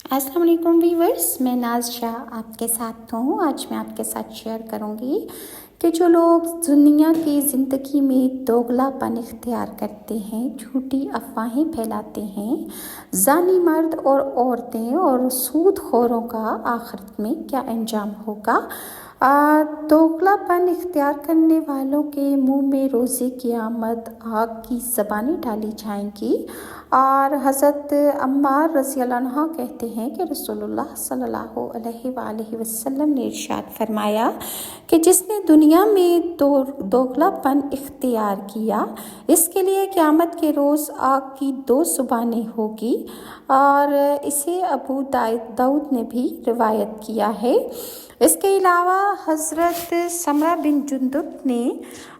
अस्सलाम वालेकुम व्यूवर्स, मैं नाज शाह आपके साथ हूँ। आज मैं आपके साथ शेयर करूँगी कि जो लोग दुनिया की ज़िंदगी में दोगलापन इख्तियार करते हैं, झूठी अफवाहें फैलाते हैं, जानी मर्द और औरतें और सूदखोरों का आखिरत में क्या अंजाम होगा। दोगलापन इख्तियार करने वालों के मुंह में रोज़े क़यामत आग की ज़बानें डाली जाएंगी। और हज़रत अम्मार रज़ी अल्लाह अन्हा कहते हैं कि रसूलुल्लाह सल्लल्लाहु अलैहि वसल्लम ने इरशाद फरमाया कि जिसने दुनिया में दोगलापन इख्तियार किया, इसके लिए क़यामत के रोज़ आग की 2 ज़ुबानें होगी। और इसे अबू दाऊद ने भी रिवायत किया है। इसके अलावा हज़रत समरा बिन जुंदुब ने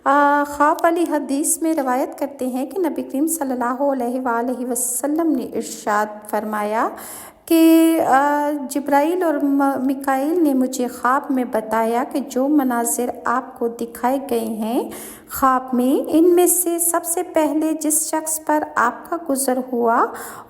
ख्वाब वाली हदीस में रवायत करते हैं कि नबी करीम सल्लल्लाहु अलैहि वसल्लम ने इरशाद फरमाया कि जिब्राइल और मिकाईल ने मुझे ख्वाब में बताया कि जो मनाजिर आपको दिखाए गए हैं ख्वाब में, इनमें से सबसे पहले जिस शख्स पर आपका गुज़र हुआ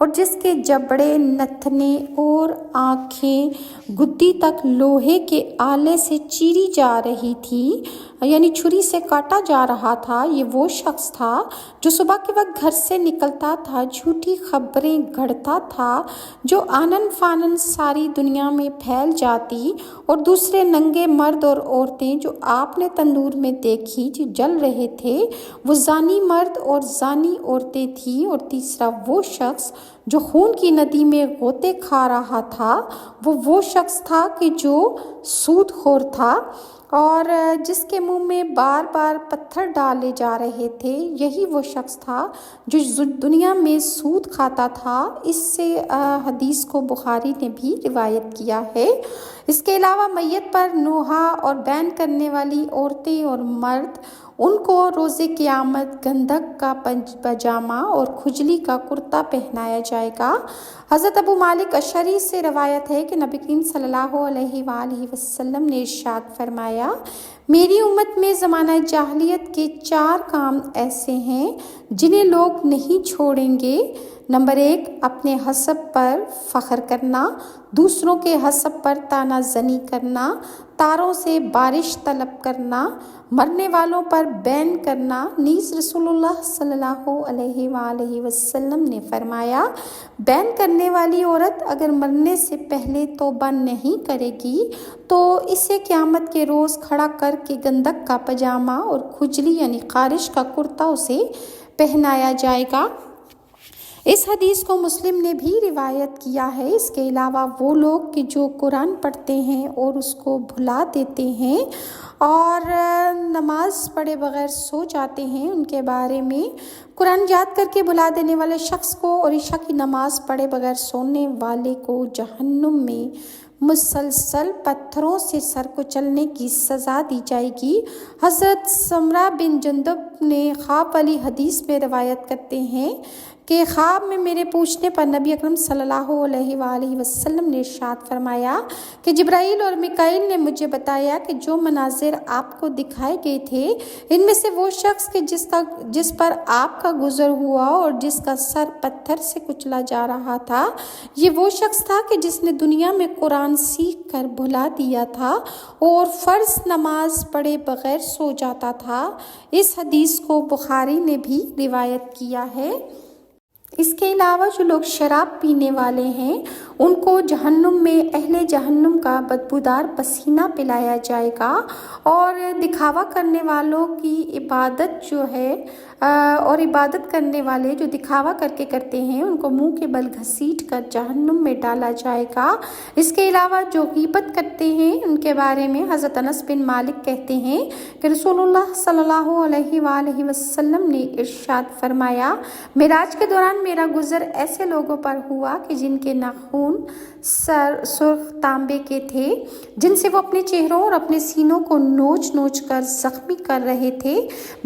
और जिसके जबड़े, नथने और आँखें गुद्दी तक लोहे के आले से चीरी जा रही थी, यानी छुरी से काटा जा रहा था, ये वो शख्स था जो सुबह के वक्त घर से निकलता था, झूठी खबरें गढ़ता था, जो आनन फानन सारी दुनिया में फैल जाती, और दूसरे नंगे मर्द और औरतें जो आपने तंदूर में देखी जो जल रहे थे, वो जानी मर्द और जानी औरतें थी। और तीसरा वो शख्स जो खून की नदी में गोते खा रहा था, वो शख्स था कि जो सूदखोर था और जिसके मुंह में बार बार पत्थर डाले जा रहे थे। यही वो शख्स था जो दुनिया में सूद खाता था। इससे हदीस को बुखारी ने भी रिवायत किया है। इसके अलावा मैयत पर नोहा और बैन करने वाली औरतें और मर्द, उनको रोज़े क़यामत गंधक का पजामा और खुजली का कुर्ता पहनाया जाएगा। हज़रत अबू मालिक अशरी से रवायत है कि नबी करीम सल्लल्लाहु अलैहि वसल्लम ने इरशाद फरमाया, मेरी उम्मत में ज़माना जाहलियत के 4 काम ऐसे हैं जिन्हें लोग नहीं छोड़ेंगे। नंबर 1, अपने हसब पर फ़ख्र करना, दूसरों के हसब पर तानाज़नी करना, तारों से बारिश तलब करना, मरने वालों पर बैन करना। नीज़ रसूलुल्लाह सल्लल्लाहु अलैहि वसल्लम ने फरमाया, बैन करने वाली औरत अगर मरने से पहले तौबा नहीं करेगी तो इसे क़यामत के रोज़ खड़ा करके गंधक का पजामा और खुजली यानी ख़ारिश का कुर्ता उसे पहनाया जाएगा। इस हदीस को मुस्लिम ने भी रिवायत किया है। इसके अलावा वो लोग कि जो कुरान पढ़ते हैं और उसको भुला देते हैं और नमाज पढ़े बगैर सो जाते हैं, उनके बारे में कुरान याद करके भुला देने वाले शख्स को और ईशा की नमाज पढ़े बगैर सोने वाले को जहन्नुम में मुसलसल पत्थरों से सर को चलने की सज़ा दी जाएगी। हज़रत समरा बिन जुंदुब ने ख्वाब वाली हदीस में रिवायत करते हैं कि ख्वाब में मेरे पूछने पर नबी अकरम सल्लल्लाहु अलैहि वसल्लम ने इरशाद फरमाया कि जिब्राइल और मिकाईल ने मुझे बताया कि जो मनाजिर आपको दिखाए गए थे, इनमें से वो शख्स कि जिस पर आपका गुज़र हुआ और जिसका सर पत्थर से कुचला जा रहा था, ये वो शख्स था कि जिसने दुनिया में कुरान सीख कर भुला दिया था और फ़र्ज़ नमाज पढ़े बगैर सो जाता था। इस हदीस को बुखारी ने भी रिवायत किया है। इसके अलावा जो लोग शराब पीने वाले हैं, उनको जहन्नुम में अहले जहन्नुम का बदबूदार पसीना पिलाया जाएगा। और दिखावा करने वालों की इबादत जो है और इबादत करने वाले जो दिखावा करके करते हैं, उनको मुंह के बल घसीट कर जहन्नुम में डाला जाएगा। इसके अलावा जो गीबत करते हैं, उनके बारे में हज़रत अनस बिन मालिक कहते हैं कि रसूलुल्लाह सल्लल्लाहु अलैहि वसल्लम ने इरशाद फरमाया, मेराज के दौरान मेरा गुज़र ऐसे लोगों पर हुआ कि जिनके नाखून सुर्ख तांबे के थे, जिनसे वो अपने चेहरों और अपने सीनों को नोच नोच कर जख्मी कर रहे थे।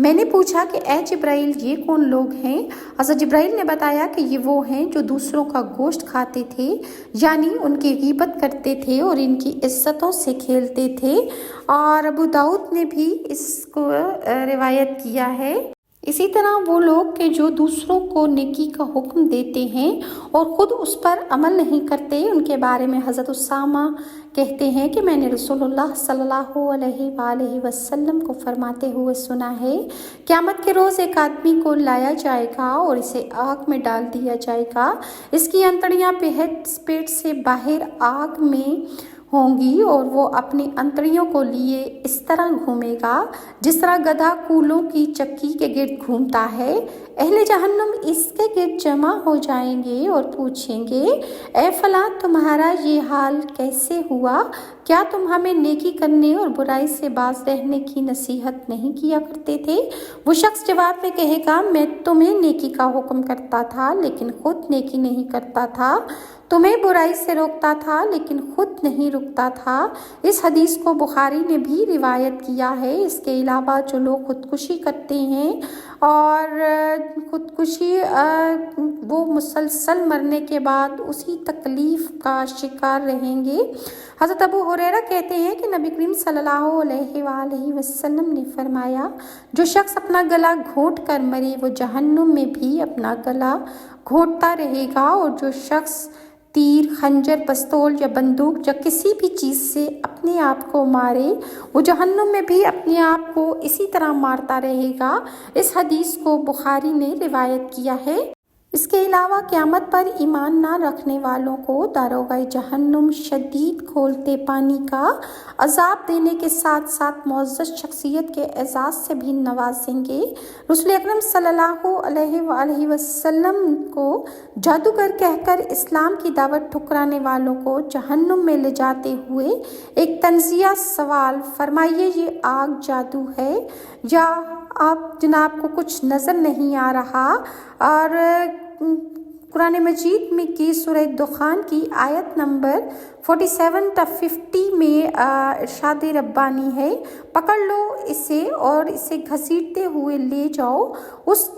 मैंने पूछा कि ए जिब्राइल, ये कौन लोग हैं? हज़रत जिब्राइल ने बताया कि ये वो हैं जो दूसरों का गोश्त खाते थे, यानी उनकी गीबत करते थे और इनकी इज्जतों से खेलते थे। और अबू दाऊद ने भी इसको रिवायत किया है। इसी तरह वो लोग कि जो दूसरों को नेकी का हुक्म देते हैं और ख़ुद उस पर अमल नहीं करते, उनके बारे में हज़रत उसामा कहते हैं कि मैंने रसूलुल्लाह सल्लल्लाहु अलैहि वसल्लम को फरमाते हुए सुना है, क़यामत के रोज़ एक आदमी को लाया जाएगा और इसे आग में डाल दिया जाएगा। इसकी अंतड़ियाँ पेट से बाहर आग में होंगी और वो अपनी अंतड़ियों को लिए इस तरह घूमेगा जिस तरह गधा कूलों की चक्की के गिर्द घूमता है। अहले जहन्नुम इसके गिर्द जमा हो जाएंगे और पूछेंगे, ए फलां, तुम्हारा ये हाल कैसे हुआ? क्या तुम हमें नेकी करने और बुराई से बाज रहने की नसीहत नहीं किया करते थे? वो शख्स जवाब में कहेगा, मैं तुम्हें नेकी का हुक्म करता था लेकिन खुद नेकी नहीं करता था, तुम्हें बुराई से रोकता था लेकिन खुद नहीं रुकता था। इस हदीस को बुखारी ने भी रिवायत किया है। इसके अलावा जो लोग खुदकुशी करते हैं और खुदकुशी वो मुसलसल मरने के बाद उसी तकलीफ़ का शिकार रहेंगे। हज़रत अबू हुरैरा कहते हैं कि नबी करीम सल्लल्लाहु अलैहि वसल्लम ने फरमाया, जो शख्स अपना गला घोंट कर मरे वो जहन्नुम में भी अपना गला घोंटता रहेगा, और जो शख्स तीर, खंजर, पिस्तौल या बंदूक या किसी भी चीज़ से अपने आप को मारे वो जहन्नुम में भी अपने आप को इसी तरह मारता रहेगा। इस हदीस को बुखारी ने रिवायत किया है। इसके अलावा क़यामत पर ईमान ना रखने वालों को दारोगाए जहन्नुम शदीद खौलते पानी का अजाब देने के साथ साथ मुअज़्ज़ज़ शख्सियत के एजाज़ से भी नवाजेंगे। रसूल अकरम सल्लल्लाहु अलैहि वसल्लम को जादूगर कहकर इस्लाम की दावत ठुकराने वालों को जहन्नुम में ले जाते हुए एक तंज़िया सवाल फरमाइए, ये आग जादू है या आप जनाब को कुछ नज़र नहीं आ रहा? और कुरान मजीद में की सूरह दुखान की आयत नंबर 47-50 में इरशाद रब्बानी है, पकड़ लो इसे और इसे घसीटते हुए ले जाओ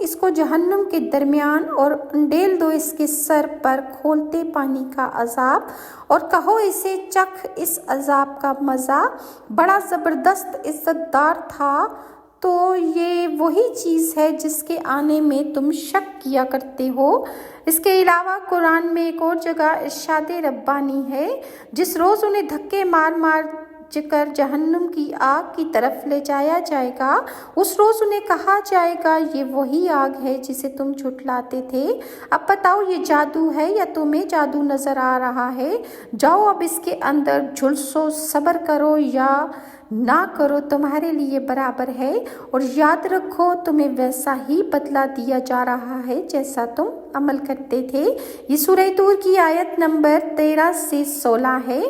इसको जहन्नुम के दरमियान और उंडेल दो इसके सर पर खोलते पानी का अजाब, और कहो इसे चख इस अजाब का मज़ा, बड़ा ज़बरदस्त इज़्ज़तदार था। तो ये वही चीज़ है जिसके आने में तुम शक किया करते हो। इसके अलावा कुरान में एक और जगह इरशाद रब्बानी है, जिस रोज़ उन्हें धक्के मार मार कर जहन्नुम की आग की तरफ ले जाया जाएगा, उस रोज़ उन्हें कहा जाएगा, ये वही आग है जिसे तुम झुठलाते थे। अब बताओ ये जादू है या तुम्हें जादू नज़र आ रहा है? जाओ अब इसके अंदर झुलसो, सब्र करो या ना करो, तुम्हारे लिए बराबर है, और याद रखो तुम्हें वैसा ही बदला दिया जा रहा है जैसा तुम अमल करते थे। ये सूरह तूर की आयत नंबर 13 से 16 है।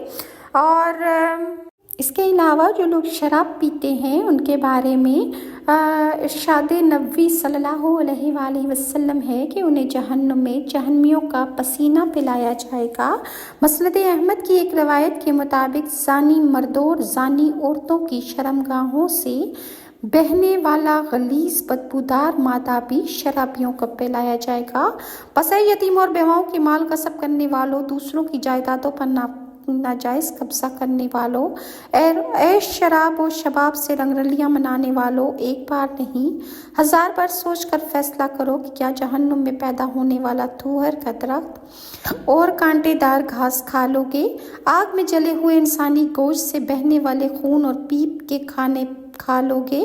और इसके अलावा जो लोग शराब पीते हैं उनके बारे में इरशाद नबी सल्लल्लाहु अलैहि वसल्लम है कि उन्हें जहन्नुम में जहन्नमियों का पसीना पिलाया जाएगा। मसनद अहमद की एक रवायत के मुताबिक ज़ानी मर्दों और ज़ानी औरतों की शर्मगाहों से बहने वाला गलीज़ बदबूदार मादा भी शराबियों को पिलाया जाएगा। बस यतीम और बेवाओं के माल कसब करने वालों, दूसरों की जायदादों पर नाजायज़ कब्जा करने वालों, ऐश शराब और शबाब से रंगरलियाँ मनाने वालों, एक बार नहीं 1000 बार सोच कर फैसला करो कि क्या जहन्नुम में पैदा होने वाला थूहर का दरख्त और कांटेदार घास खा लोगे? आग में जले हुए इंसानी गोश्त से बहने वाले खून और पीप के खाने खा लोगे?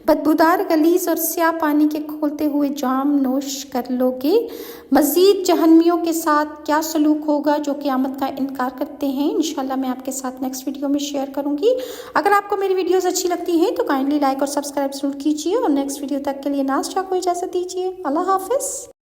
बदबूदार गलीज और स्याह पानी के खोलते हुए जाम नोश कर लोगे? मज़ीद जहन्नमियों के साथ क्या सलूक होगा जो क़यामत का इनकार करते हैं, इंशाल्लाह मैं आपके साथ नेक्स्ट वीडियो में शेयर करूंगी। अगर आपको मेरी वीडियोस अच्छी लगती हैं तो काइंडली लाइक और सब्सक्राइब जरूर कीजिए, और नेक्स्ट वीडियो तक के लिए नाज़ को इजाज़त दीजिए। अल्लाह हाफ़िज़।